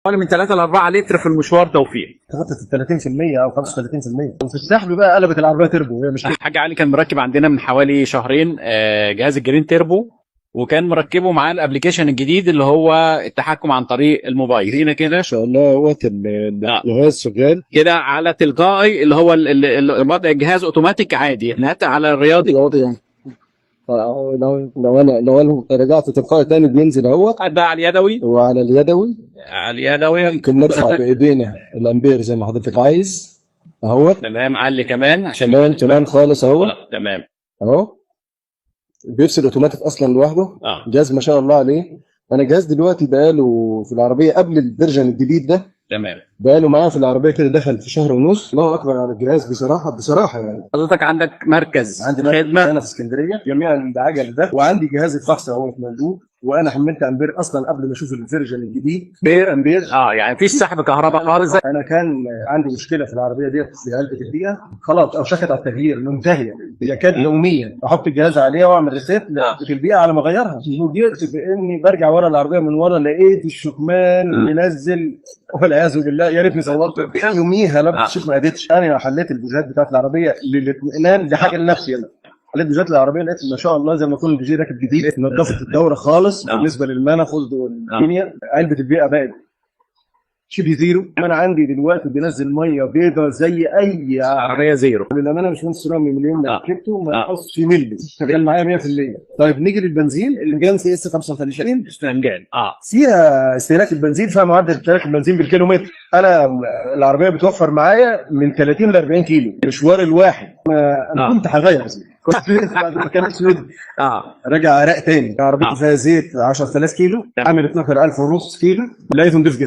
حوالي من 3 ل 4 لتر في المشوار توفير. تغطت 30% او 35%. وفي السحب بقى قلبت العربيه تربو، هي مش حاج علي كان مركب عندنا من حوالي شهرين جهاز الجرين تيربو، وكان مركبه معاه الابلكيشن الجديد اللي هو التحكم عن طريق الموبايل. هنا كده ما شاء الله اهوت الجهاز شغال كده على تلقائي، اللي هو وضع الجهاز اوتوماتيك عادي، حتى على الرياضي يعني. لو انا رجعت تلقائي تاني بينزل اهوت بقى على اليدوي. وعلى اليدوي على اليدوي ممكن نرفع بايدينا الامبير زي ما حضرتك عايز اهوت. تمام. علي كمان عشان تمام خالص اهو. تمام اهو بيفصل اوتوماتيك اصلا لوحده. جهاز ما شاء الله عليه. انا جهاز دلوقتي بقاله في العربيه قبل الفيرجن الجديد ده. تمام. بقاله معاه في العربيه كده دخل في شهر ونص. الله اكبر على الجهاز بصراحه يعني. حضرتك عندك مركز عندي خدمه انا في اسكندريه جميعا بعجل ده، وعندي جهاز الفحص اهو موجود، وانا حملت امبير اصلا قبل ما اشوف الفيرجن الجديد. امبير يعني مفيش سحب كهرباء خالص. انا كان عندي مشكله في العربيه ديت في علبه البيئه، خلاص اوشكت على التغيير، منتهيه، هي كانت يوميا احط الجهاز عليها واعمل ريسيت في البيئه على ما اغيرها. فوجئت باني برجع ورا العربيه من ورا لقيت الشكمان منزل، والعياذ بالله. يا ريتني صورت يوميها، لا شوف ما قدرتش. انا حليت البوجات بتاعت العربيه للاطمئنان، دي حاجه لنفسي انا. حليت بوجات العربيه لقيت ما شاء الله زي ما يكون البيجي راكب جديد. نظفت الدوره خالص بالنسبه للمانيفولد والدنيا. علبه البيئه بقت شبه زيرو. انا عندي دلوقتي بينزل ميه بيضه زي اي عربيه زيرو. للامانه مش مهندس رامي مليون ما ركبته ما نقصش في ملي، شغال معايا 100%. طيب نيجي للبنزين. الجان سي اس 35 استنجال فيها استهلاك البنزين، فيها معدل استهلاك البنزين بالكيلومتر. انا العربيه بتوفر معايا من 30 ل 40 كيلو المشوار الواحد. انا كنت هغير بعد ما كانت سود راجع عراق تاني. عربيتي فيها زيت 10000 كيلو، عامل 12500 كيلو، لقيته نضيف جدا.